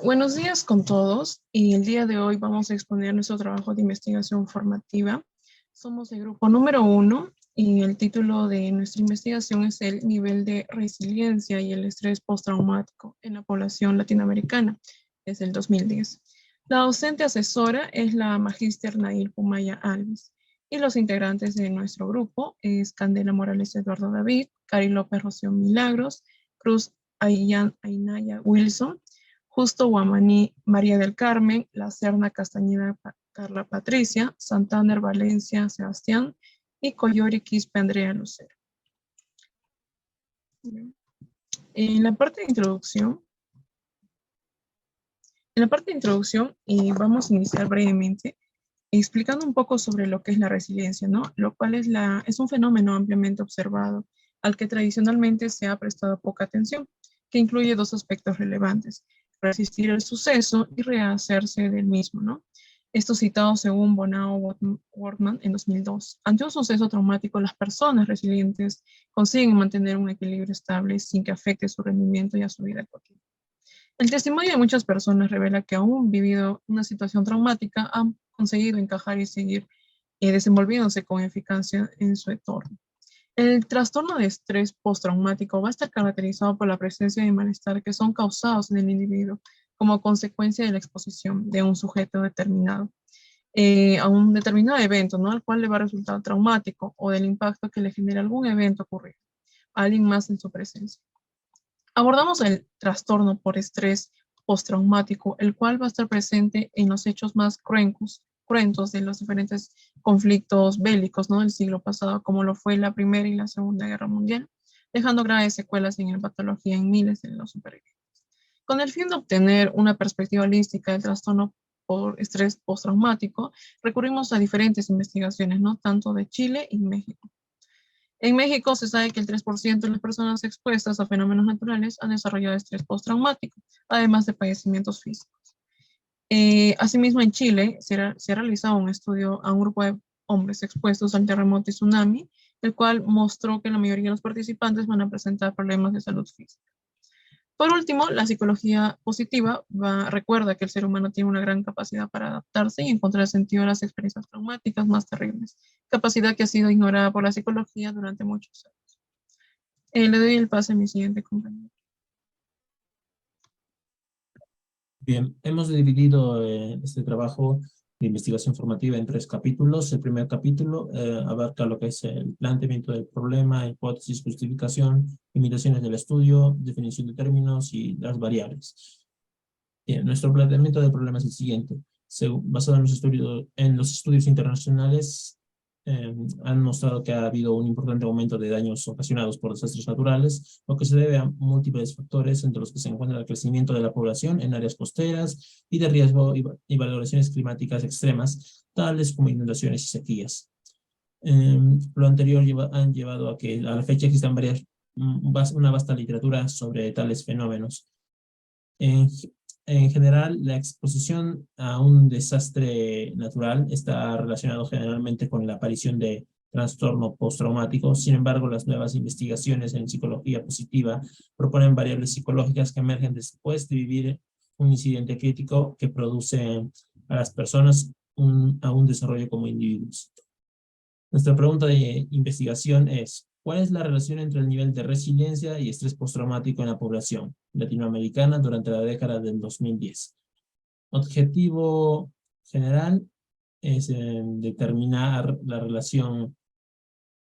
Buenos días con todos y el día de hoy vamos a exponer nuestro trabajo de investigación formativa. Somos el grupo número 1 y el título de nuestra investigación es el nivel de resiliencia y el estrés postraumático en la población latinoamericana desde el 2010. La docente asesora es la magíster Nail Pumaya Alves y los integrantes de nuestro grupo es Candela Morales Eduardo David, Cari López Rocío Milagros, Cruz Ainaya Wilson, Justo Guamaní María del Carmen, La Serna Castañeda Carla Patricia, Santander Valencia Sebastián y Coyori Quispe Andrea Lucero. En la parte de introducción, vamos a iniciar brevemente explicando un poco sobre lo que es la resiliencia, ¿no? Lo cual es un fenómeno ampliamente observado al que tradicionalmente se ha prestado poca atención, que incluye dos aspectos relevantes: resistir el suceso y rehacerse del mismo, ¿no? Esto citado según Bonao Wortman en 2002. Ante un suceso traumático, las personas resilientes consiguen mantener un equilibrio estable sin que afecte su rendimiento y a su vida cotidiana. El testimonio de muchas personas revela que aún vivido una situación traumática han conseguido encajar y seguir desenvolviéndose con eficacia en su entorno. El trastorno de estrés postraumático va a estar caracterizado por la presencia de malestar que son causados en el individuo como consecuencia de la exposición de un sujeto determinado a un determinado evento, ¿no? Al cual le va a resultar traumático, o del impacto que le genera algún evento ocurrido a alguien más en su presencia. Abordamos el trastorno por estrés postraumático, el cual va a estar presente en los hechos más cruentos de los diferentes conflictos bélicos, ¿no?, del siglo pasado, como lo fue la Primera y la Segunda Guerra Mundial, dejando graves secuelas en la patología en miles de los supervivientes. Con el fin de obtener una perspectiva holística del trastorno por estrés postraumático, recurrimos a diferentes investigaciones, ¿no?, tanto de Chile y México. En México se sabe que el 3% de las personas expuestas a fenómenos naturales han desarrollado estrés postraumático, además de padecimientos físicos. Asimismo, en Chile se ha realizado un estudio a un grupo de hombres expuestos al terremoto y tsunami, el cual mostró que la mayoría de los participantes van a presentar problemas de salud física. Por último, la psicología positiva recuerda que el ser humano tiene una gran capacidad para adaptarse y encontrar sentido a las experiencias traumáticas más terribles, capacidad que ha sido ignorada por la psicología durante muchos años. Le doy el pase a mi siguiente compañero. Bien, hemos dividido este trabajo de investigación formativa en 3 capítulos. El primer capítulo abarca lo que es el planteamiento del problema, hipótesis, justificación, limitaciones del estudio, definición de términos y las variables. Bien, nuestro planteamiento del problema es el siguiente. Basado en los estudios internacionales, han mostrado que ha habido un importante aumento de daños ocasionados por desastres naturales, lo que se debe a múltiples factores, entre los que se encuentra el crecimiento de la población en áreas costeras y de riesgo y valoraciones climáticas extremas, tales como inundaciones y sequías. Lo anterior han llevado a que a la fecha existan una vasta literatura sobre tales fenómenos. En general, la exposición a un desastre natural está relacionado generalmente con la aparición de trastorno postraumático. Sin embargo, las nuevas investigaciones en psicología positiva proponen variables psicológicas que emergen después de vivir un incidente crítico que produce a las personas a un desarrollo como individuos. Nuestra pregunta de investigación es: ¿cuál es la relación entre el nivel de resiliencia y estrés postraumático en la población latinoamericana durante la década del 2010? Objetivo general es determinar la relación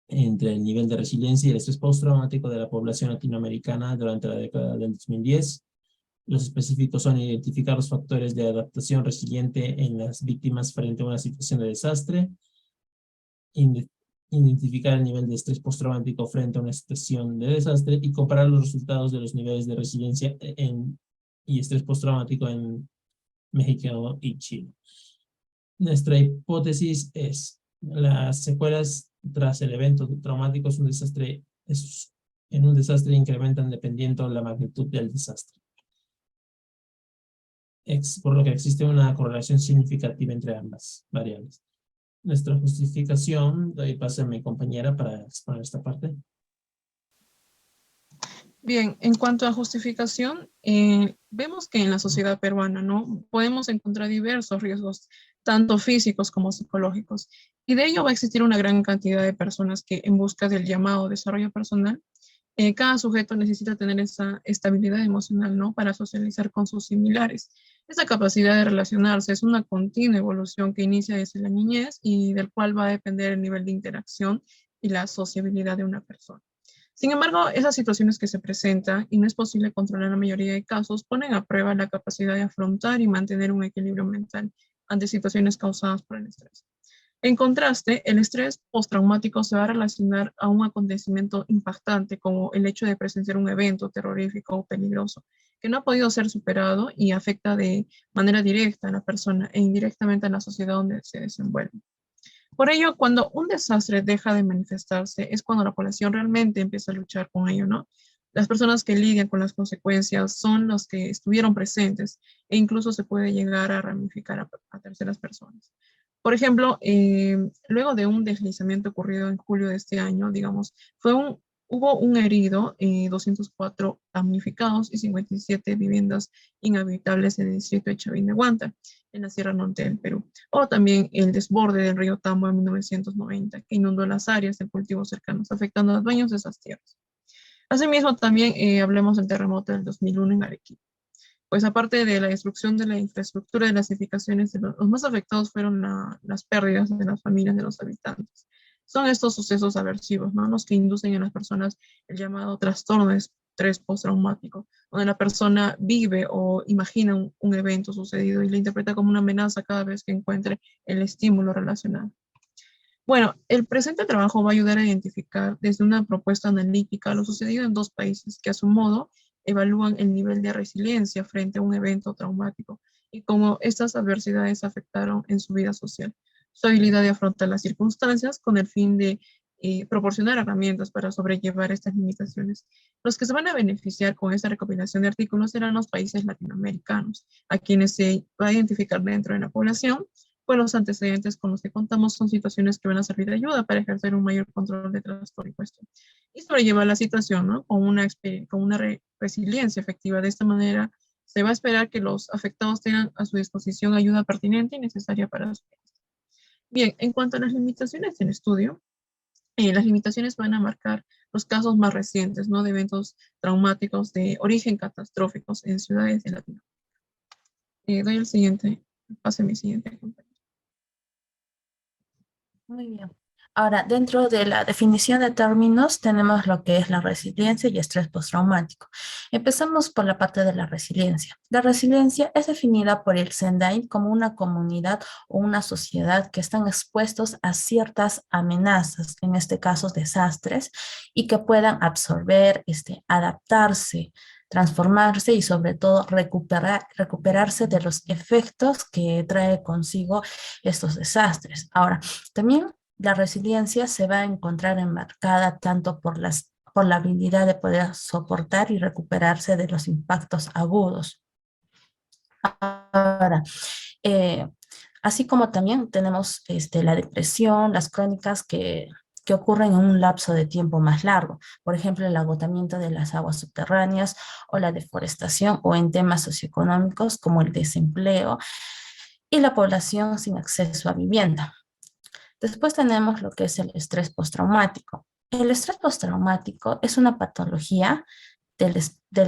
entre el nivel de resiliencia y el estrés postraumático de la población latinoamericana durante la década del 2010. Los específicos son identificar los factores de adaptación resiliente en las víctimas frente a una situación de desastre, identificar el nivel de estrés postraumático frente a una situación de desastre y comparar los resultados de los niveles de resiliencia y estrés postraumático en México y Chile. Nuestra hipótesis es: las secuelas tras el evento traumático en un desastre incrementan dependiendo de la magnitud del desastre, por lo que existe una correlación significativa entre ambas variables. Nuestra justificación, doy paso a mi compañera para exponer esta parte. Bien, en cuanto a justificación, vemos que en la sociedad peruana, ¿no? Podemos encontrar diversos riesgos, tanto físicos como psicológicos, y de ello va a existir una gran cantidad de personas que en busca del llamado desarrollo personal, cada sujeto necesita tener esa estabilidad emocional, ¿no? Para socializar con sus similares. Esa capacidad de relacionarse es una continua evolución que inicia desde la niñez y del cual va a depender el nivel de interacción y la sociabilidad de una persona. Sin embargo, esas situaciones que se presentan y no es posible controlar la mayoría de casos ponen a prueba la capacidad de afrontar y mantener un equilibrio mental ante situaciones causadas por el estrés. En contraste, el estrés postraumático se va a relacionar a un acontecimiento impactante como el hecho de presenciar un evento terrorífico o peligroso que no ha podido ser superado y afecta de manera directa a la persona e indirectamente a la sociedad donde se desenvuelve. Por ello, cuando un desastre deja de manifestarse, es cuando la población realmente empieza a luchar con ello, ¿no? Las personas que lidian con las consecuencias son los que estuvieron presentes e incluso se puede llegar a ramificar a terceras personas. Por ejemplo, luego de un deslizamiento ocurrido en julio de este año, digamos, hubo un herido, 204 damnificados y 57 viviendas inhabitables en el distrito de Chavín-de-Guanta, en la Sierra Norte del Perú. O también el desborde del río Tambo en 1990, que inundó las áreas de cultivos cercanos, afectando a los dueños de esas tierras. Asimismo, también hablemos del terremoto del 2001 en Arequipa. Pues aparte de la destrucción de la infraestructura de las edificaciones, los más afectados fueron las pérdidas de las familias de los habitantes. Son estos sucesos aversivos, ¿no? Los que inducen en las personas el llamado trastorno de estrés postraumático, donde la persona vive o imagina un evento sucedido y lo interpreta como una amenaza cada vez que encuentre el estímulo relacionado. Bueno, el presente trabajo va a ayudar a identificar desde una propuesta analítica lo sucedido en dos países que a su modo evalúan el nivel de resiliencia frente a un evento traumático y cómo estas adversidades afectaron en su vida social, su habilidad de afrontar las circunstancias con el fin de proporcionar herramientas para sobrellevar estas limitaciones. Los que se van a beneficiar con esta recopilación de artículos serán los países latinoamericanos, a quienes se va a identificar dentro de la población pues los antecedentes con los que contamos son situaciones que van a servir de ayuda para ejercer un mayor control de trastorno y cuestión. Y sobrellevar la situación, ¿no? Con una resiliencia efectiva. De esta manera, se va a esperar que los afectados tengan a su disposición ayuda pertinente y necesaria para su vida. Bien, en cuanto a las limitaciones del estudio, las limitaciones van a marcar los casos más recientes, ¿no? De eventos traumáticos de origen catastróficos en ciudades de Latinoamérica. Doy el siguiente, pase mi siguiente compañero. Muy bien. Ahora, dentro de la definición de términos, tenemos lo que es la resiliencia y estrés postraumático. Empezamos por la parte de la resiliencia. La resiliencia es definida por el Sendai como una comunidad o una sociedad que están expuestos a ciertas amenazas, en este caso desastres, y que puedan absorber, adaptarse, transformarse y sobre todo recuperarse de los efectos que trae consigo estos desastres. Ahora, también la resiliencia se va a encontrar enmarcada tanto por la habilidad de poder soportar y recuperarse de los impactos agudos. Ahora, eh, así como también tenemos la depresión, las crónicas que ocurren en un lapso de tiempo más largo. Por ejemplo, el agotamiento de las aguas subterráneas o la deforestación o en temas socioeconómicos como el desempleo y la población sin acceso a vivienda. Después tenemos lo que es el estrés postraumático. El estrés postraumático es una patología del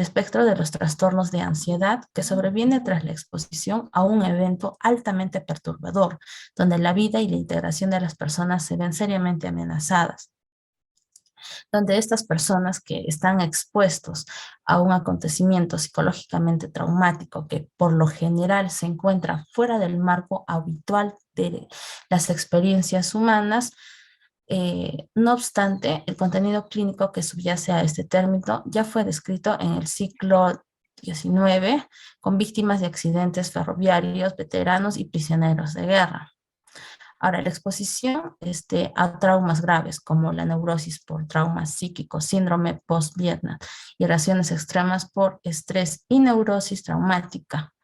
espectro de los trastornos de ansiedad que sobreviene tras la exposición a un evento altamente perturbador, donde la vida y la integración de las personas se ven seriamente amenazadas, donde estas personas que están expuestos a un acontecimiento psicológicamente traumático que por lo general se encuentra fuera del marco habitual de las experiencias humanas. No obstante, el contenido clínico que subyace a este término ya fue descrito en el siglo XIX con víctimas de accidentes ferroviarios, veteranos y prisioneros de guerra. Ahora, la exposición a traumas graves como la neurosis por trauma psíquico, síndrome post-Vietnam y reacciones extremas por estrés y neurosis traumática.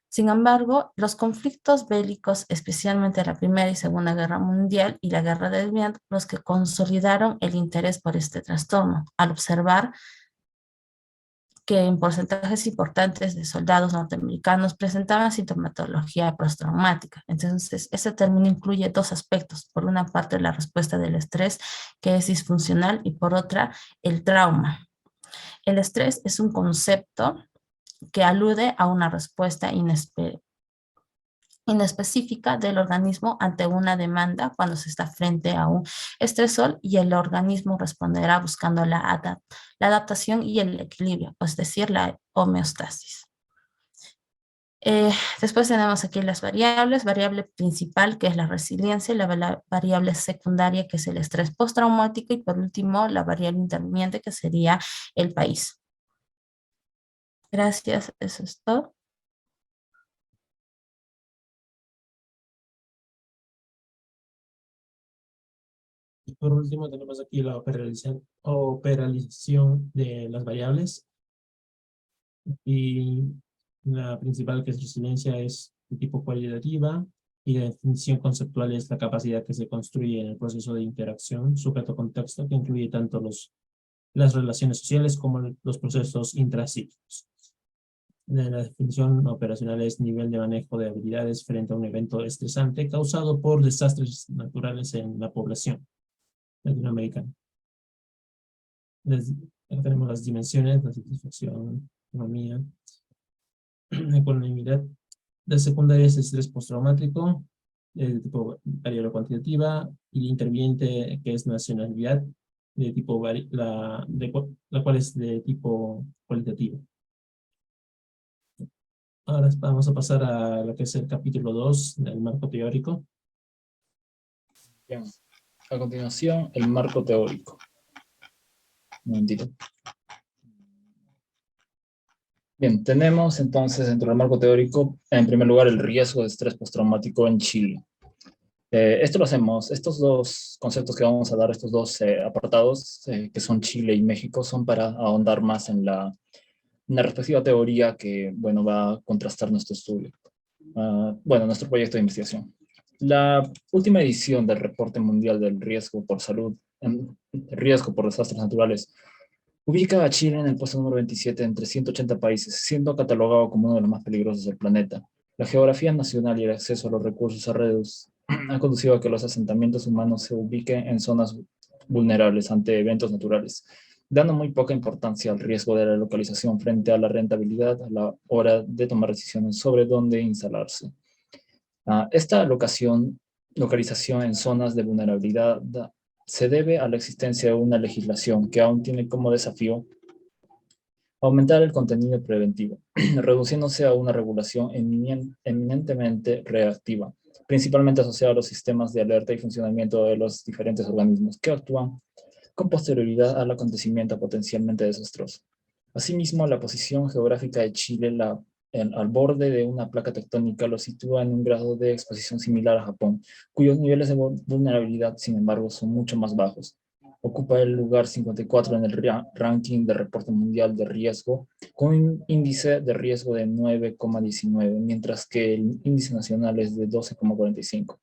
Sin embargo, los conflictos bélicos, especialmente la Primera y Segunda Guerra Mundial y la Guerra del Vietnam, los que consolidaron el interés por este trastorno, al observar que en porcentajes importantes de soldados norteamericanos presentaban sintomatología postraumática. Entonces, este término incluye dos aspectos. Por una parte, la respuesta del estrés, que es disfuncional, y por otra, el trauma. El estrés es un concepto que alude a una respuesta inespecífica del organismo ante una demanda cuando se está frente a un estresor, y el organismo responderá buscando la adaptación y el equilibrio, es decir, la homeostasis. Después tenemos aquí las variables: variable principal, que es la resiliencia; la variable secundaria, que es el estrés postraumático; y por último, la variable interviniente, que sería el país. Gracias, eso es todo. Y por último tenemos aquí la operación de las variables. Y la principal, que es resiliencia, es de tipo cualitativa, y la definición conceptual es la capacidad que se construye en el proceso de interacción sujeto-contexto, que incluye tanto las relaciones sociales como los procesos intrapsíquicos. La definición operacional es nivel de manejo de habilidades frente a un evento estresante causado por desastres naturales en la población latinoamericana. Tenemos las dimensiones: la satisfacción, economía, ecuanimidad. La secundaria es estrés postraumático, de tipo variable cuantitativa, y la interviniente, que es nacionalidad, de tipo la cual es de tipo cualitativo. Ahora vamos a pasar a lo que es el capítulo 2 del marco teórico. Bien. A continuación, el marco teórico. Un momentito. Bien, tenemos entonces dentro del marco teórico, en primer lugar, el riesgo de estrés postraumático en Chile. Esto lo hacemos, estos dos conceptos que vamos a dar, estos dos apartados, que son Chile y México, son para ahondar más en la respectiva teoría que, bueno, va a contrastar nuestro estudio. Bueno, nuestro proyecto de investigación. La última edición del Reporte Mundial del Riesgo por Salud, Riesgo por Desastres Naturales, ubica a Chile en el puesto número 27 entre 180 países, siendo catalogado como uno de los más peligrosos del planeta. La geografía nacional y el acceso a los recursos redes han conducido a que los asentamientos humanos se ubiquen en zonas vulnerables ante eventos naturales, dando muy poca importancia al riesgo de la localización frente a la rentabilidad a la hora de tomar decisiones sobre dónde instalarse. Esta localización en zonas de vulnerabilidad se debe a la existencia de una legislación que aún tiene como desafío aumentar el contenido preventivo, reduciéndose a una regulación eminentemente reactiva, principalmente asociada a los sistemas de alerta y funcionamiento de los diferentes organismos que actúan con posterioridad al acontecimiento potencialmente desastroso. Asimismo, la posición geográfica de Chile al borde de una placa tectónica lo sitúa en un grado de exposición similar a Japón, cuyos niveles de vulnerabilidad, sin embargo, son mucho más bajos. Ocupa el lugar 54 en el ranking de reporte mundial de riesgo, con un índice de riesgo de 9,19, mientras que el índice nacional es de 12,45.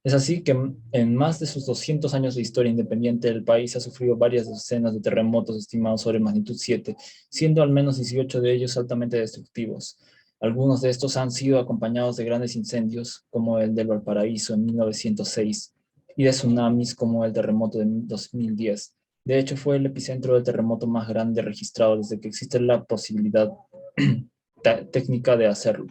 Es así que en más de sus 200 años de historia independiente, el país ha sufrido varias docenas de terremotos estimados sobre magnitud 7, siendo al menos 18 de ellos altamente destructivos. Algunos de estos han sido acompañados de grandes incendios, como el del Valparaíso en 1906, y de tsunamis como el terremoto de 2010. De hecho, fue el epicentro del terremoto más grande registrado desde que existe la posibilidad técnica de hacerlo.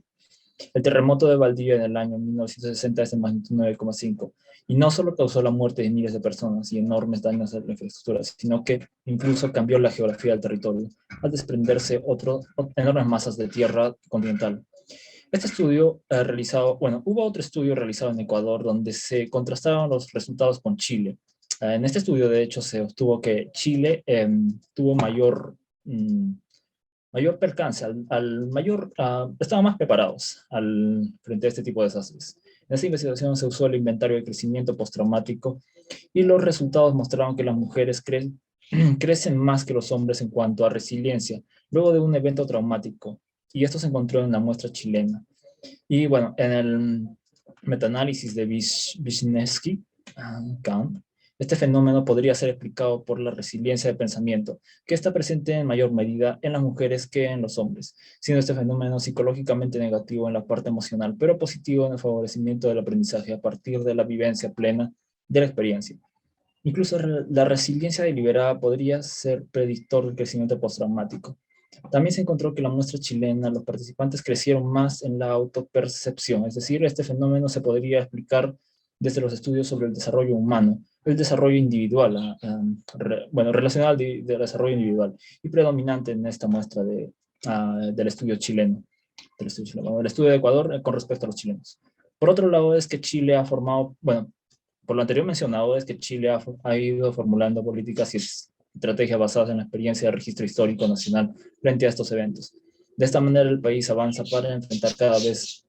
El terremoto de Valdivia en el año 1960 es de magnitud 9,5 y no solo causó la muerte de miles de personas y enormes daños a la infraestructura, sino que incluso cambió la geografía del territorio al desprenderse enormes masas de tierra continental. Este estudio hubo otro estudio realizado en Ecuador donde se contrastaron los resultados con Chile. En este estudio, de hecho, se obtuvo que Chile tuvo mayor percance, estaban más preparados frente a este tipo de desastres. En esta investigación se usó el inventario de crecimiento postraumático y los resultados mostraron que las mujeres crecen más que los hombres en cuanto a resiliencia luego de un evento traumático, y esto se encontró en una muestra chilena. Y bueno, en el metaanálisis de Wisniewski, Este fenómeno podría ser explicado por la resiliencia de pensamiento, que está presente en mayor medida en las mujeres que en los hombres, siendo este fenómeno psicológicamente negativo en la parte emocional, pero positivo en el favorecimiento del aprendizaje a partir de la vivencia plena de la experiencia. Incluso la resiliencia deliberada podría ser predictor del crecimiento postraumático. También se encontró que en la muestra chilena los participantes crecieron más en la autopercepción, es decir, este fenómeno se podría explicar desde los estudios sobre el desarrollo humano, el desarrollo individual, relacionado al desarrollo individual, y predominante en esta muestra del estudio chileno, del estudio de Ecuador con respecto a los chilenos. Por otro lado, es que Chile ha formado, por lo anterior mencionado, es que Chile ha ido formulando políticas y estrategias basadas en la experiencia de registro histórico nacional frente a estos eventos. De esta manera, el país avanza para enfrentar cada vez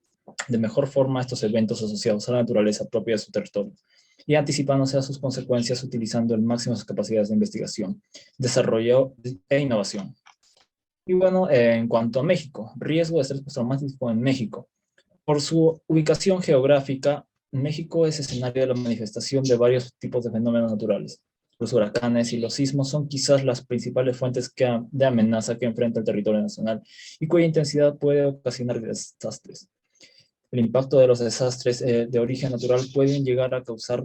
de mejor forma estos eventos asociados a la naturaleza propia de su territorio y anticipándose a sus consecuencias utilizando al máximo sus capacidades de investigación, desarrollo e innovación. Y bueno, en cuanto a México, riesgo de estrés postraumático en México. Por su ubicación geográfica, México es escenario de la manifestación de varios tipos de fenómenos naturales. Los huracanes y los sismos son quizás las principales fuentes de amenaza que enfrenta el territorio nacional y cuya intensidad puede ocasionar desastres. El impacto de los desastres de origen natural pueden llegar a causar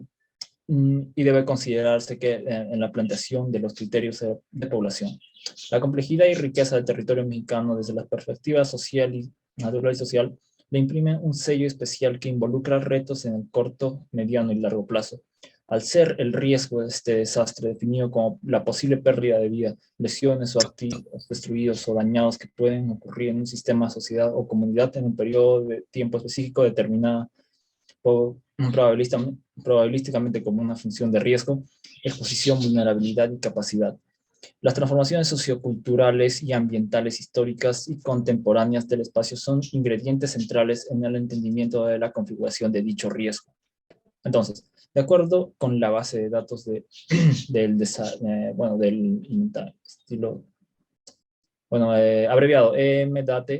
y debe considerarse que en la planteación de los criterios de población. La complejidad y riqueza del territorio mexicano desde la perspectiva natural y social le imprime un sello especial que involucra retos en el corto, mediano y largo plazo. Al ser el riesgo de este desastre definido como la posible pérdida de vida, lesiones o activos destruidos o dañados que pueden ocurrir en un sistema, sociedad o comunidad en un periodo de tiempo específico determinado probabilísticamente como una función de riesgo, exposición, vulnerabilidad y capacidad. Las transformaciones socioculturales y ambientales históricas y contemporáneas del espacio son ingredientes centrales en el entendimiento de la configuración de dicho riesgo. Entonces, de acuerdo con la base de datos del abreviado MDAT,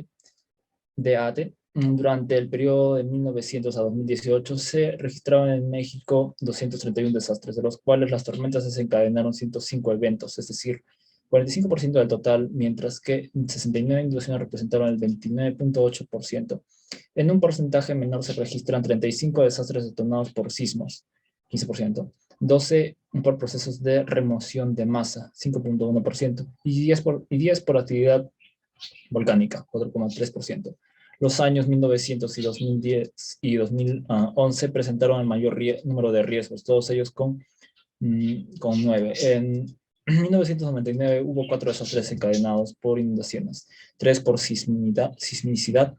durante el periodo de 1900 a 2018 se registraron en México 231 desastres, de los cuales las tormentas desencadenaron 105 eventos, es decir, 45% del total, mientras que 69 inundaciones representaron el 29.8%. En un porcentaje menor se registran 35 desastres detonados por sismos, 15%, 12 por procesos de remoción de masa, 5.1%, y 10 por actividad volcánica, 4.3%. Los años 1900 y 2010 y 2011 presentaron el mayor número de riesgos, todos ellos con 9. En 1999 hubo 4 desastres encadenados por inundaciones, 3 por sismicidad,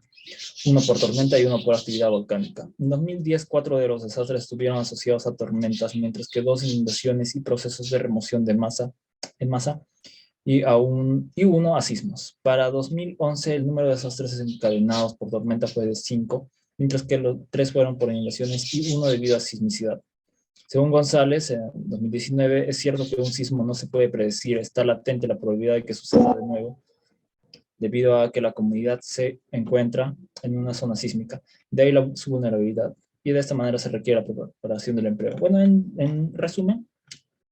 1 por tormenta y 1 por actividad volcánica. En 2010, 4 de los desastres estuvieron asociados a tormentas, mientras que 2 inundaciones y procesos de remoción de masa y 1 a sismos. Para 2011, el número de desastres desencadenados por tormenta fue de 5, mientras que los 3 fueron por inundaciones y 1 debido a sismicidad. Según González, en 2019, es cierto que un sismo no se puede predecir, está latente la probabilidad de que suceda de nuevo, debido a que la comunidad se encuentra en una zona sísmica. De ahí su vulnerabilidad. Y de esta manera se requiere la preparación del empleo. Bueno, en resumen,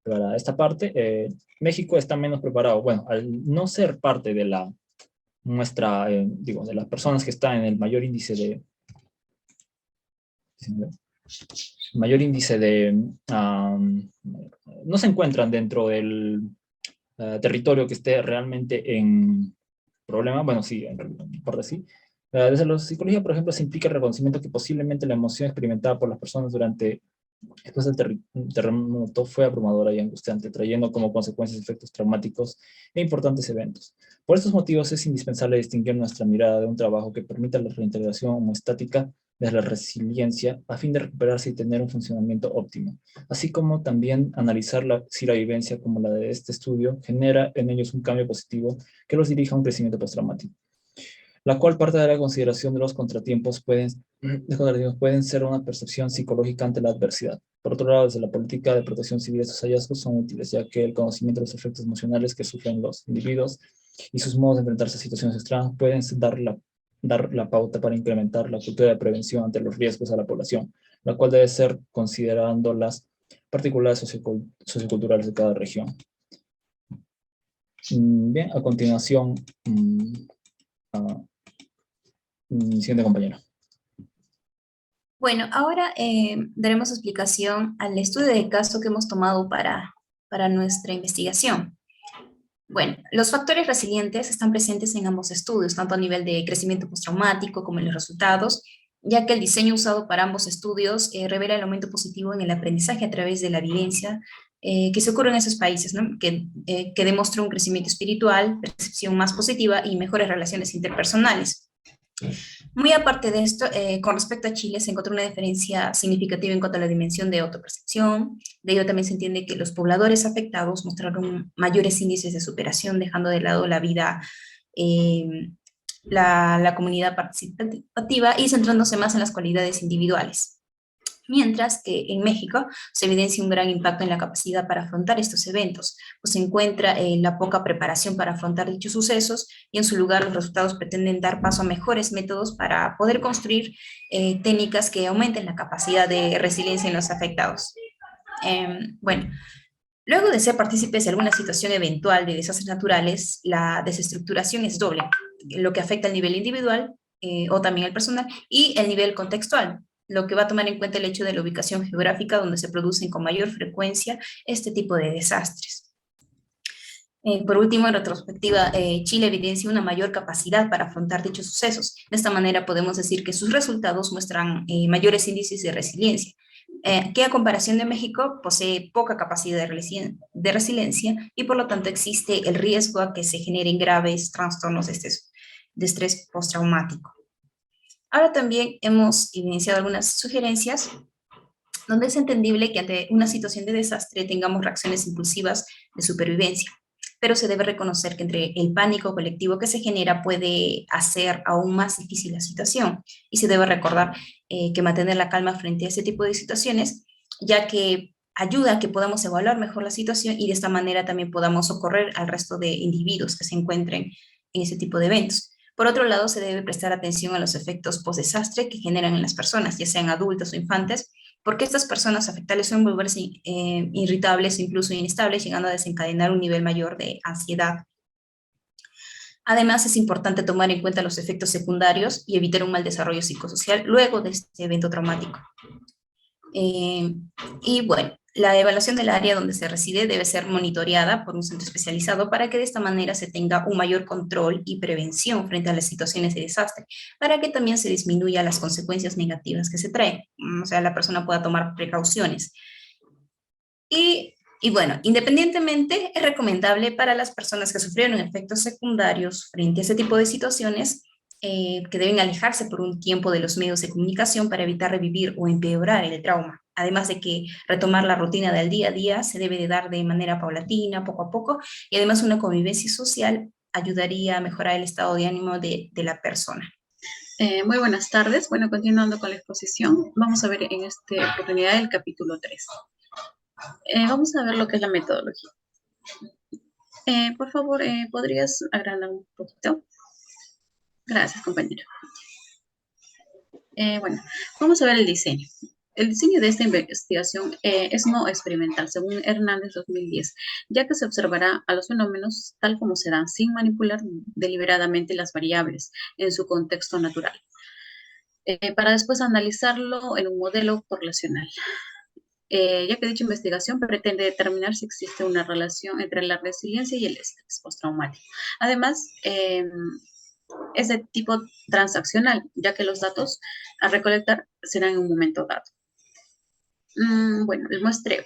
para esta parte, México está menos preparado. Bueno, al no ser parte de la muestra, de las personas que están en el mayor índice no se encuentran dentro del territorio que esté realmente en problema. Bueno, sí, en parte sí. Desde la psicología, por ejemplo, se implica el reconocimiento que posiblemente la emoción experimentada por las personas después del terremoto fue abrumadora y angustiante, trayendo como consecuencias efectos traumáticos e importantes eventos. Por estos motivos es indispensable distinguir nuestra mirada de un trabajo que permita la reintegración homeostática de la resiliencia a fin de recuperarse y tener un funcionamiento óptimo, así como también analizar si la vivencia como la de este estudio genera en ellos un cambio positivo que los dirija a un crecimiento postraumático, la cual parte de la consideración de los contratiempos pueden ser una percepción psicológica ante la adversidad. Por otro lado, desde la política de protección civil, estos hallazgos son útiles, ya que el conocimiento de los efectos emocionales que sufren los individuos y sus modos de enfrentarse a situaciones extremas pueden dar la pauta para incrementar la cultura de prevención ante los riesgos a la población, la cual debe ser considerando las particulares socioculturales de cada región. Bien, a continuación, siguiente compañero. Bueno, ahora daremos explicación al estudio de caso que hemos tomado para nuestra investigación. Bueno, los factores resilientes están presentes en ambos estudios, tanto a nivel de crecimiento postraumático como en los resultados, ya que el diseño usado para ambos estudios revela el aumento positivo en el aprendizaje a través de la vivencia que se ocurre en esos países, ¿no? Que demuestra un crecimiento espiritual, percepción más positiva y mejores relaciones interpersonales. Muy aparte de esto, con respecto a Chile se encontró una diferencia significativa en cuanto a la dimensión de autopercepción. De ello también se entiende que los pobladores afectados mostraron mayores índices de superación, dejando de lado la vida, la comunidad participativa y centrándose más en las cualidades individuales. Mientras que en México se evidencia un gran impacto en la capacidad para afrontar estos eventos, pues se encuentra la poca preparación para afrontar dichos sucesos y en su lugar los resultados pretenden dar paso a mejores métodos para poder construir técnicas que aumenten la capacidad de resiliencia en los afectados. Bueno, luego de ser partícipes de alguna situación eventual de desastres naturales, la desestructuración es doble, lo que afecta al nivel individual o también al personal y el nivel contextual, lo que va a tomar en cuenta el hecho de la ubicación geográfica donde se producen con mayor frecuencia este tipo de desastres. Por último, en retrospectiva, Chile evidencia una mayor capacidad para afrontar dichos sucesos. De esta manera podemos decir que sus resultados muestran mayores índices de resiliencia, que a comparación de México posee poca capacidad de resiliencia y por lo tanto existe el riesgo a que se generen graves trastornos de estrés postraumático. Ahora también hemos evidenciado algunas sugerencias donde es entendible que ante una situación de desastre tengamos reacciones impulsivas de supervivencia, pero se debe reconocer que entre el pánico colectivo que se genera puede hacer aún más difícil la situación y se debe recordar que mantener la calma frente a este tipo de situaciones, ya que ayuda a que podamos evaluar mejor la situación y de esta manera también podamos socorrer al resto de individuos que se encuentren en ese tipo de eventos. Por otro lado, se debe prestar atención a los efectos post-desastre que generan en las personas, ya sean adultos o infantes, porque estas personas afectadas suelen volverse irritables, incluso inestables, llegando a desencadenar un nivel mayor de ansiedad. Además, es importante tomar en cuenta los efectos secundarios y evitar un mal desarrollo psicosocial luego de este evento traumático. Y bueno, la evaluación del área donde se reside debe ser monitoreada por un centro especializado para que de esta manera se tenga un mayor control y prevención frente a las situaciones de desastre, para que también se disminuya las consecuencias negativas que se traen, o sea, la persona pueda tomar precauciones. Y bueno, independientemente, es recomendable para las personas que sufrieron efectos secundarios frente a ese tipo de situaciones, que deben alejarse por un tiempo de los medios de comunicación para evitar revivir o empeorar el trauma. Además de que retomar la rutina del día a día se debe de dar de manera paulatina, poco a poco, y además una convivencia social ayudaría a mejorar el estado de ánimo de la persona. Muy buenas tardes. Bueno, continuando con la exposición, vamos a ver en esta oportunidad el capítulo 3. Vamos a ver lo que es la metodología. Por favor, ¿podrías agrandar un poquito? Gracias, compañero. Bueno, vamos a ver el diseño. El diseño de esta investigación es no experimental, según Hernández 2010, ya que se observará a los fenómenos tal como se dan, sin manipular deliberadamente las variables en su contexto natural, para después analizarlo en un modelo correlacional. Ya que dicha investigación pretende determinar si existe una relación entre la resiliencia y el estrés postraumático. Además, es de tipo transaccional, ya que los datos a recolectar serán en un momento dado. Bueno, el muestreo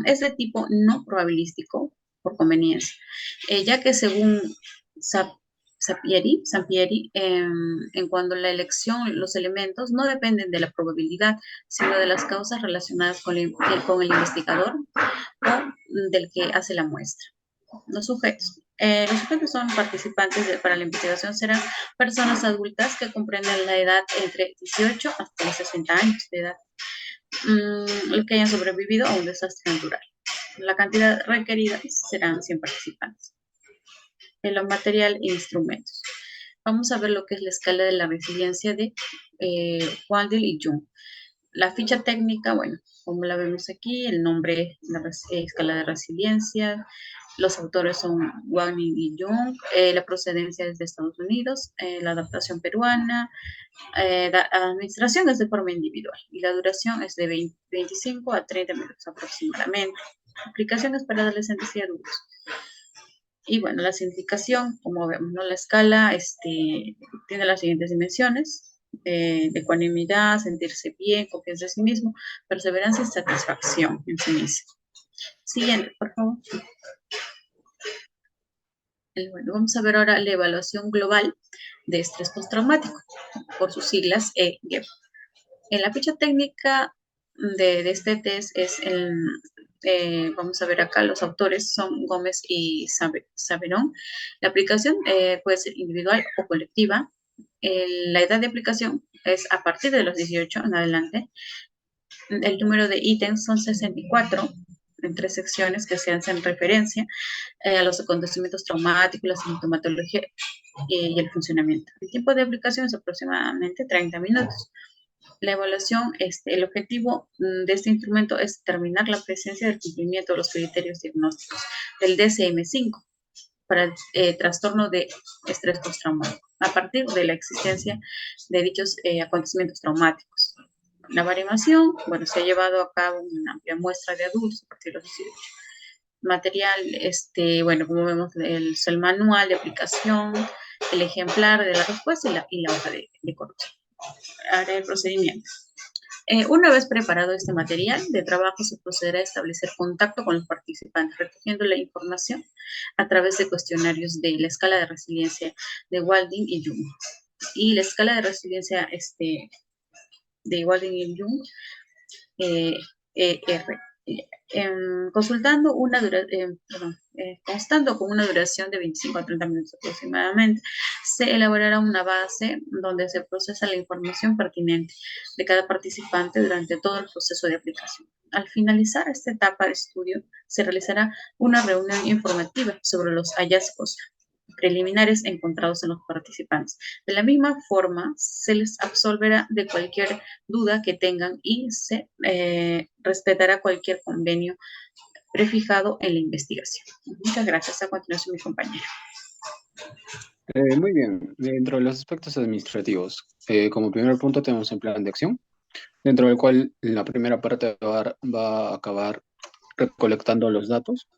es de tipo no probabilístico por conveniencia, ya que según Sampieri, en cuanto a la elección, los elementos no dependen de la probabilidad, sino de las causas relacionadas con el investigador o del que hace la muestra. Los sujetos. Los sujetos son participantes para la investigación, serán personas adultas que comprenden la edad entre 18 hasta los 60 años de edad, los que hayan sobrevivido a un desastre natural. La cantidad requerida serán 100 participantes. El material e instrumentos. Vamos a ver lo que es la escala de la resiliencia de Waldel y Jung. La ficha técnica, bueno, como la vemos aquí, el nombre, escala de resiliencia, los autores son Wagner y Jung, la procedencia es de Estados Unidos, la adaptación peruana, la administración es de forma individual y la duración es de 25 a 30 minutos aproximadamente. Aplicación es para adolescentes y adultos. Y bueno, la significación, como vemos, ¿no? La escala tiene las siguientes dimensiones: de ecuanimidad, sentirse bien, confianza en sí mismo, perseverancia y satisfacción en sí mismo. Siguiente, por favor. Bueno, vamos a ver ahora la evaluación global de estrés postraumático, por sus siglas EGEP. En la ficha técnica de este test vamos a ver acá, los autores son Gómez y Saberón. La aplicación puede ser individual o colectiva. La edad de aplicación es a partir de los 18 en adelante. El número de ítems son 64 en 3 secciones que se hacen referencia a los acontecimientos traumáticos, la sintomatología y el funcionamiento. El tiempo de aplicación es aproximadamente 30 minutos. La evaluación, el objetivo de este instrumento es determinar la presencia del cumplimiento de los criterios diagnósticos del DSM-5 para el trastorno de estrés postraumático, a partir de la existencia de dichos acontecimientos traumáticos. La variación, bueno, se ha llevado a cabo una amplia muestra de adultos a partir de los 18. Material, bueno, como vemos, el manual de aplicación, el ejemplar de la respuesta y la hoja de corrupción. Haré el procedimiento. Una vez preparado este material de trabajo, se procederá a establecer contacto con los participantes, recogiendo la información a través de cuestionarios de la escala de resiliencia de Walding y Jung. Y la escala de resiliencia de Walding y Jung, constando con una duración de 25 a 30 minutos aproximadamente, se elaborará una base donde se procesa la información pertinente de cada participante durante todo el proceso de aplicación. Al finalizar esta etapa de estudio, se realizará una reunión informativa sobre los hallazgos preliminares encontrados en los participantes. De la misma forma, se les absolverá de cualquier duda que tengan y se respetará cualquier convenio prefijado en la investigación. Muchas gracias. A continuación, mi compañera. Muy bien, dentro de los aspectos administrativos, como primer punto tenemos el plan de acción, dentro del cual la primera parte va a acabar recolectando los datos.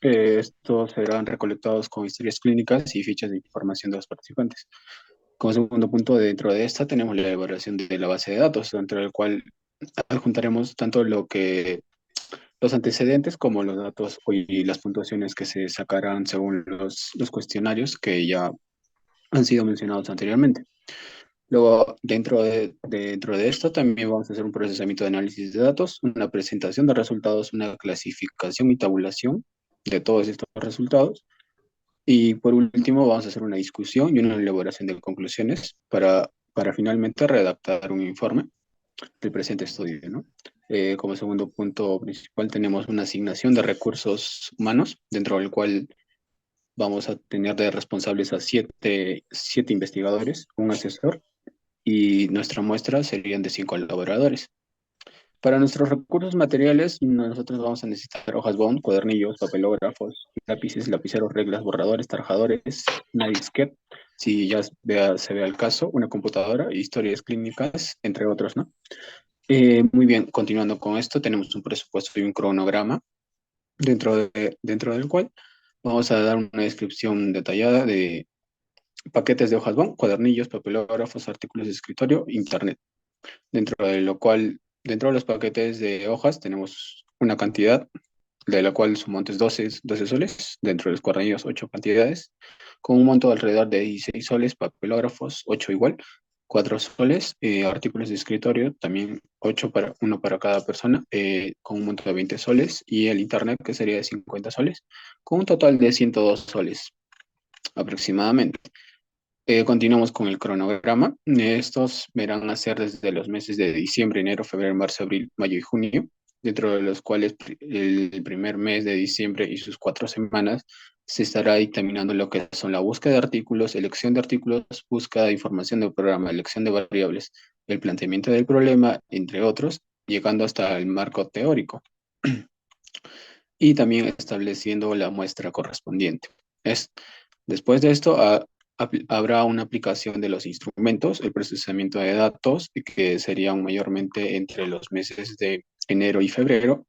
Estos serán recolectados con historias clínicas y fichas de información de los participantes. Como segundo punto, dentro de esta tenemos la elaboración de la base de datos, dentro del cual adjuntaremos tanto los antecedentes como los datos y las puntuaciones que se sacarán según los cuestionarios que ya han sido mencionados anteriormente. Luego, dentro de esto, también vamos a hacer un procesamiento de análisis de datos, una presentación de resultados, una clasificación y tabulación de todos estos resultados. Y por último, vamos a hacer una discusión y una elaboración de conclusiones para finalmente redactar un informe del presente estudio, ¿no? Como segundo punto principal, tenemos una asignación de recursos humanos, dentro del cual vamos a tener de responsables a 7 investigadores, un asesor, y nuestra muestra serían de 5 colaboradores. Para nuestros recursos materiales, nosotros vamos a necesitar hojas bond, cuadernillos, papelógrafos, lápices, lapiceros, reglas, borradores, tarjadores, una disquete, si ya se vea el caso, una computadora, historias clínicas, entre otros, ¿no? Muy bien, continuando con esto, tenemos un presupuesto y un cronograma, dentro del cual vamos a dar una descripción detallada de paquetes de hojas bond, cuadernillos, papelógrafos, artículos de escritorio, internet. Dentro de los paquetes de hojas tenemos una cantidad, de la cual su monto es 12 soles, dentro de los cuadernillos 8 cantidades, con un monto de alrededor de 16 soles, papelógrafos 8 igual, 4 soles, artículos de escritorio también 1 para cada persona, con un monto de 20 soles, y el internet que sería de 50 soles, con un total de 102 soles aproximadamente. Continuamos con el cronograma. Estos verán a ser desde los meses de diciembre, enero, febrero, marzo, abril, mayo y junio, dentro de los cuales el primer mes de diciembre y sus 4 semanas se estará dictaminando lo que son la búsqueda de artículos, elección de artículos, búsqueda de información del programa, elección de variables, el planteamiento del problema, entre otros, llegando hasta el marco teórico y también estableciendo la muestra correspondiente. Después de esto, habrá una aplicación de los instrumentos, el procesamiento de datos, que serían mayormente entre los meses de enero y febrero,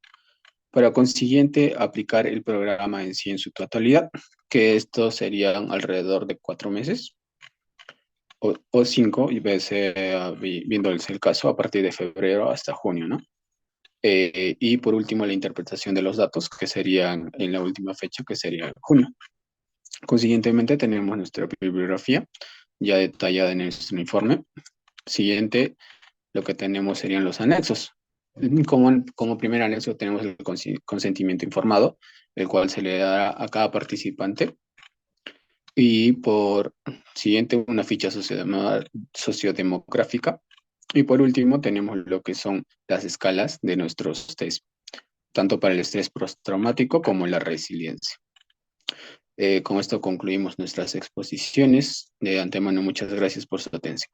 para consiguiente aplicar el programa en sí en su totalidad, que estos serían alrededor de 4 meses o 5, y viendo el caso, a partir de febrero hasta junio, ¿no? Y por último, la interpretación de los datos, que serían en la última fecha, que sería junio. Consiguientemente, tenemos nuestra bibliografía ya detallada en nuestro informe. Siguiente, lo que tenemos serían los anexos. Como primer anexo tenemos el consentimiento informado, el cual se le dará a cada participante. Y por siguiente, una ficha sociodemográfica. Y por último, tenemos lo que son las escalas de nuestros test, tanto para el estrés postraumático como la resiliencia. Con esto concluimos nuestras exposiciones. De antemano, muchas gracias por su atención.